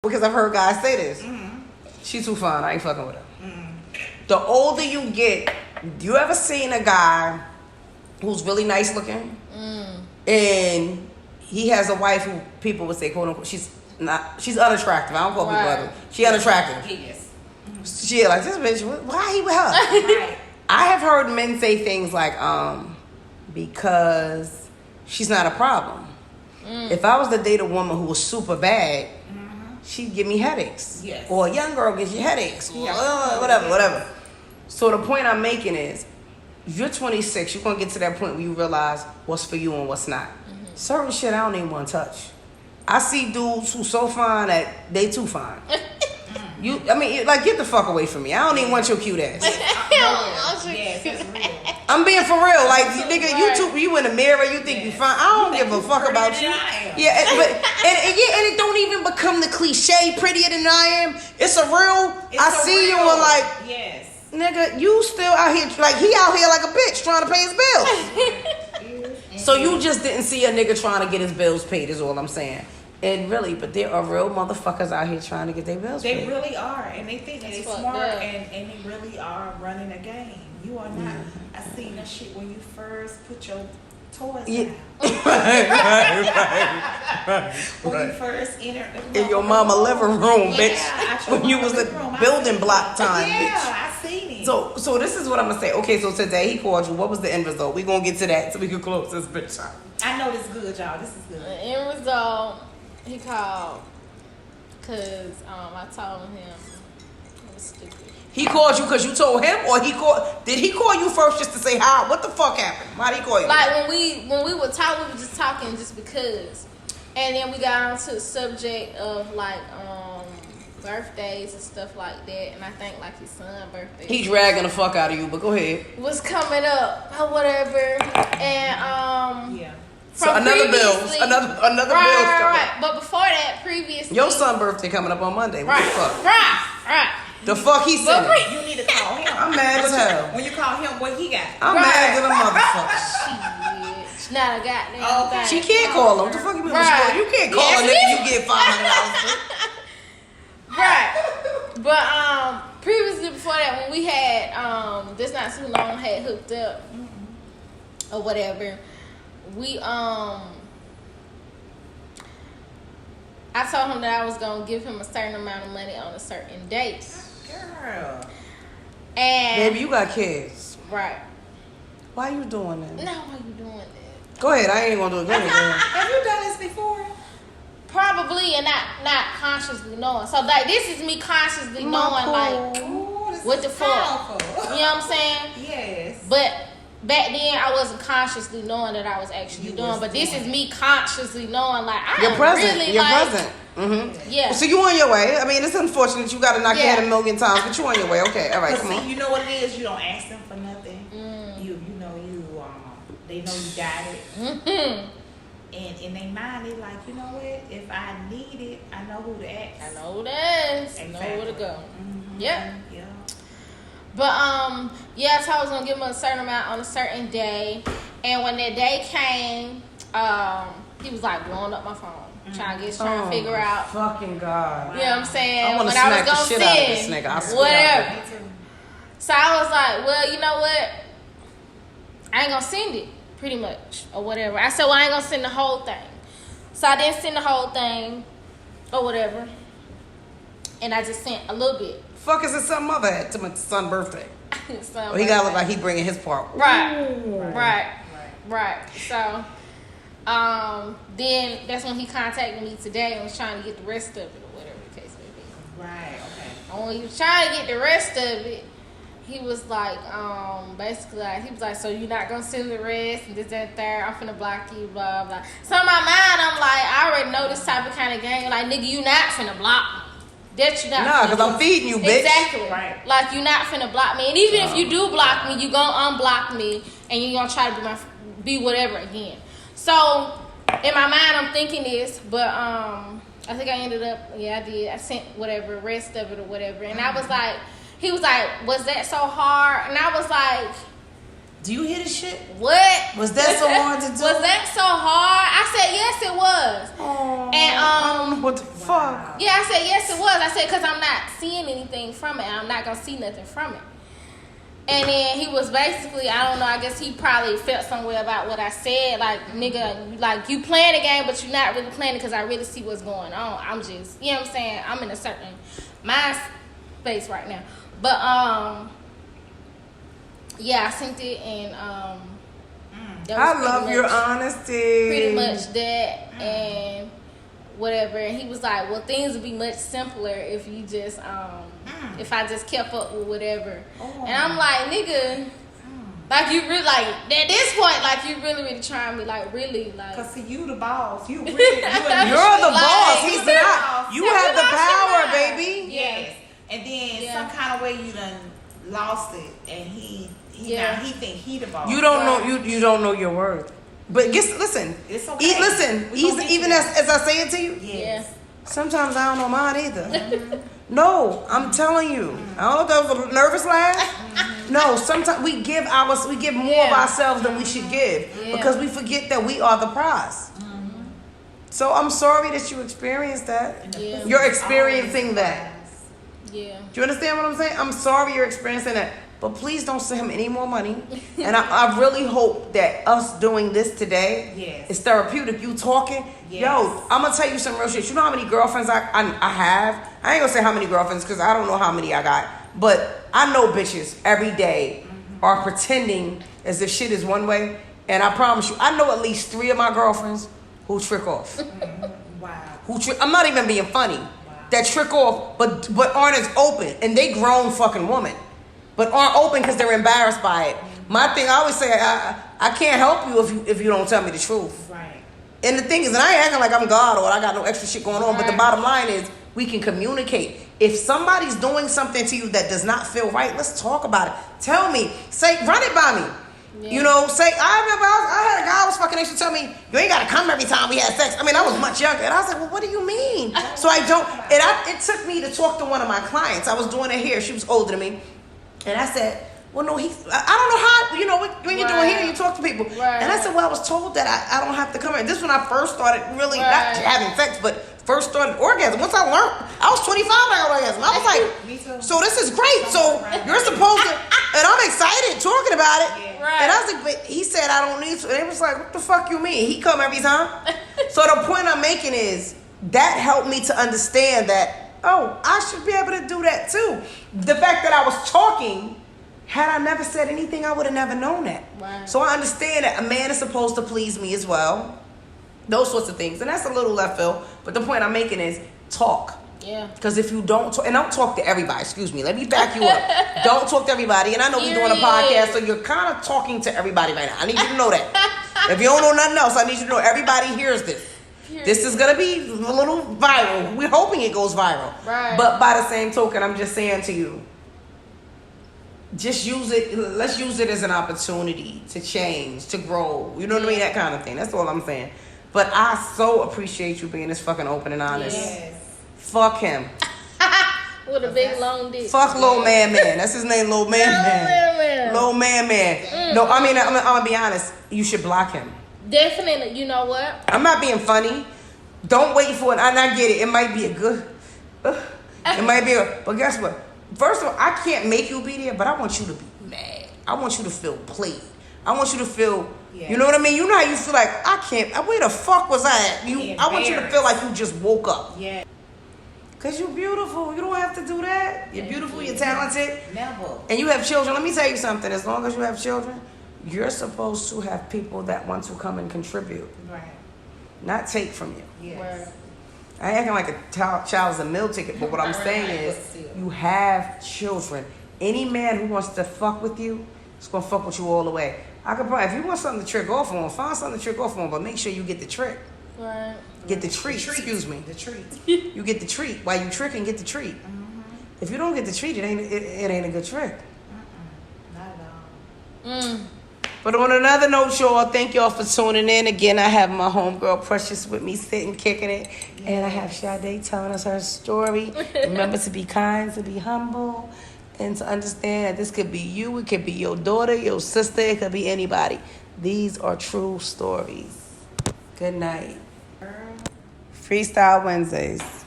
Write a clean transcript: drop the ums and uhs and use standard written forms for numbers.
because I've heard guys say this. She's too fine. I ain't fucking with her. The older you get, you ever seen a guy who's really nice looking and he has a wife who people would say, quote unquote, she's unattractive. I don't call people ugly. She unattractive. Yes. She like, this bitch, why he with her? Right. I have heard men say things like, because she's not a problem. If I was to date a woman who was super bad, she'd give me headaches. Yes. Or a young girl gives you headaches. Or whatever. So the point I'm making is, if you're 26, you're going to get to that point where you realize what's for you and what's not. Certain shit I don't even want to touch. I see dudes who so fine that they too fine. Get the fuck away from me. I don't even want your cute ass. I'm being for real. Like, nigga, you in the mirror, you think you fine. I don't give a fuck about you. Yeah, and it don't even become the cliche prettier than I am. It's a real, I see you and like, nigga, you still out here, like, he out here like a bitch trying to pay his bills. So you just didn't see a nigga trying to get his bills paid is all I'm saying. And really, but there are real motherfuckers out here trying to get their bills paid. They really are, and they think they're smart, and they really are running a game. You are not. I seen that shit when you first put your toys down. When you first entered in your mama living room, bitch. When you was a building block time, bitch. Yeah, I seen it. So this is what I'm gonna say. Okay, so today he called you. What was the end result? We gonna get to that so we can close this bitch out. I know this is good, y'all. This is good. The end result, he called because I told him it was stupid. He called you because you told him, or did he call you first just to say hi? What the fuck happened? Why did he call you? Like when we would talk, we were just talking just because, and then we got onto the subject of like birthdays and stuff like that, and I think like his son's birthday. He dragging the fuck out of you, but go ahead. Was coming up or whatever, and So another bill coming. Right. But before that, previously, your son's birthday coming up on Monday. What the fuck? Right. The fuck he said. You need to call him. I'm mad as hell. When you call him, what he got? I'm mad at the motherfucker. Shit. Not a goddamn thing. She can't call him. What the fuck you mean? Right. You can't call a nigga. You get $500. Right. But previously before that, when we had this not too long had hooked up or whatever, we I told him that I was gonna give him a certain amount of money on a certain date. Girl. And baby, you got kids. Right. Why you doing that? No, why you doing that? Go ahead, I ain't gonna do it. Have you done this before? Probably, and not consciously knowing. So like this is me consciously knowing like what the fuck. You know what I'm saying? Yes. But back then I wasn't consciously knowing that I was actually doing. But this is me consciously knowing like You're present. Yeah. So you on your way. I mean, it's unfortunate you got to knock your head a million times, but you on your way. Okay. All right. Come on. You know what it is. You don't ask them for nothing. They know you got it. And in their mind, they like, you know what? If I need it, I know who to ask. I know who to ask. I know where to go. Yeah. But I told I was gonna give him a certain amount on a certain day, and when that day came, he was like blowing up my phone, trying to figure out. Fucking God. You know what I'm saying? I want to smack the shit out of this nigga. I swear. Whatever. So I was like, well, you know what? I ain't gonna send it, pretty much, or whatever. I said, well, I ain't gonna send the whole thing. So I didn't send the whole thing, or whatever, and I just sent a little bit. Fuck is his son mother had to my son's birthday? Well, he gotta look like he bringing his part. Right. So, then that's when he contacted me today and was trying to get the rest of it or whatever the case may be. Right. Okay. And when he was trying to get the rest of it, he was like, basically, like, he was like, so you're not gonna send the rest and this, that, and third. I'm finna block you, blah, blah. So in my mind, I'm like, I already know this type of kind of game. Like, nigga, you not finna block me. That you not. Nah, because I'm feeding you, bitch. Exactly. Right. Like, you not finna block me. And even if you do block me, you gonna unblock me and you gonna try to be whatever again. So in my mind, I'm thinking this, but I think I ended up, I did. I sent whatever, rest of it or whatever. And I was like, he was like, was that so hard? And I was like, Do you hear this shit? What? Was that so hard to do? Was that so hard? I said yes, it was. Oh, and I don't know what the fuck. Yeah, I said yes, it was. I said because I'm not seeing anything from it. I'm not gonna see nothing from it. And then he was basically, I don't know, I guess he probably felt some way about what I said. Like, nigga, like, you playing the game, but you're not really playing it because I really see what's going on. I'm just, you know what I'm saying? I'm in a certain mind space right now. But, yeah, I sent it, and I love your honesty. Pretty much that, and whatever. And he was like, well, things would be much simpler if you just, if I just kept up with whatever. Oh. And I'm like, nigga, like you really, like, at this point, like you really trying me, like really, like. Cause see, you the boss. You really, you're the boss. He's not. You have the power, baby. Yes. And then some kind of way you done lost it, and he now he think he the boss. You don't know you don't know your worth. But listen. It's okay. Listen. Even as I say it to you. Yes. Sometimes I don't know mine either. No, I'm telling you. I don't know if that was a nervous laugh. No, sometimes we give more of ourselves than we should give because we forget that we are the prize. So I'm sorry that you experienced that. Yeah. You're experiencing that. Yeah. Do you understand what I'm saying? I'm sorry you're experiencing that. But please don't send him any more money. And I really hope that us doing this today is therapeutic. You talking. Yo, I'm going to tell you some real shit. You know how many girlfriends I have? I ain't going to say how many girlfriends because I don't know how many I got. But I know bitches every day are pretending as if shit is one way. And I promise you, I know at least 3 of my girlfriends who trick off. Wow. I'm not even being funny. Wow. That trick off, but aren't as open. And they grown fucking woman. But aren't open because they're embarrassed by it. My thing, I always say, I can't help you if you don't tell me the truth. Right. And the thing is, and I ain't acting like I'm God or I got no extra shit going on, but the bottom line is, we can communicate. If somebody's doing something to you that does not feel right, let's talk about it. Tell me. Say, run it by me. Yeah. You know, say, I remember I had a guy who was fucking next to tell me, you ain't got to come every time we had sex. I mean, I was much younger. And I was like, well, what do you mean? So I don't. And it took me to talk to one of my clients. I was doing her hair. She was older than me. And I said, well, no, I don't know how, you know, when you're doing hair, you talk to people. Right. And I said, well, I was told that I don't have to come here. This is when I first started really, not having sex, but first started orgasm. Once I learned, I was 25 when I got orgasm. I was like, me too. So this is great. So you're supposed to, and I'm excited talking about it. Yeah. Right. And I was like, but he said I don't need to. And it was like, what the fuck you mean? He come every time? So the point I'm making is, that helped me to understand that, oh, I should be able to do that too. The fact that I was talking, had I never said anything, I would have never known that. Right. So I understand that a man is supposed to please me as well. Those sorts of things. And that's a little left field. But the point I'm making is talk. Yeah. Because if you don't talk, and don't talk to everybody, excuse me, let me back you up. Don't talk to everybody. And I know we're doing a podcast, so you're kind of talking to everybody right now. I need you to know that. If you don't know nothing else, I need you to know everybody hears this. This is going to be a little viral. We're hoping it goes viral. Right. But by the same token, I'm just saying to you, just use it. Let's use it as an opportunity to change, to grow. You know what I mean? That kind of thing. That's all I'm saying. But I so appreciate you being this fucking open and honest. Yes. Fuck him. With a big long dick. Fuck Lil Man. That's his name, Lil Man. Lil Man. No, I mean, I'm going to be honest. You should block him. Definitely. You know what? I'm not being funny. Don't wait for it. And I get it. It might be a good... it might be a... But guess what? First of all, I can't make you be there, but I want you to be mad. I want you to feel played. I want you to feel... You know what I mean? You know how you feel like, I can't... Where the fuck was I at? I want you to feel like you just woke up. Yeah. Because you're beautiful. You don't have to do that. You're beautiful. You're talented. Never. And you have children. Let me tell you something. As long as you have children, you're supposed to have people that want to come and contribute. Right. Not take from you. Yes. Right. I ain't acting like a child is a meal ticket, but what I'm saying is, you have children. Any man who wants to fuck with you is going to fuck with you all the way. I could probably, if you want something to trick off on, find something to trick off on, but make sure you get the trick. Right. Get the treat, excuse me. The treat. You get the treat. While you tricking, get the treat. Mm-hmm. If you don't get the treat, it ain't a good trick. Not at all. But on another note, y'all, thank y'all for tuning in. Again, I have my homegirl Precious with me sitting, kicking it. And I have Sade telling us her story. Remember to be kind, to be humble, and to understand that this could be you, it could be your daughter, your sister, it could be anybody. These are true stories. Good night. Freestyle Wednesdays.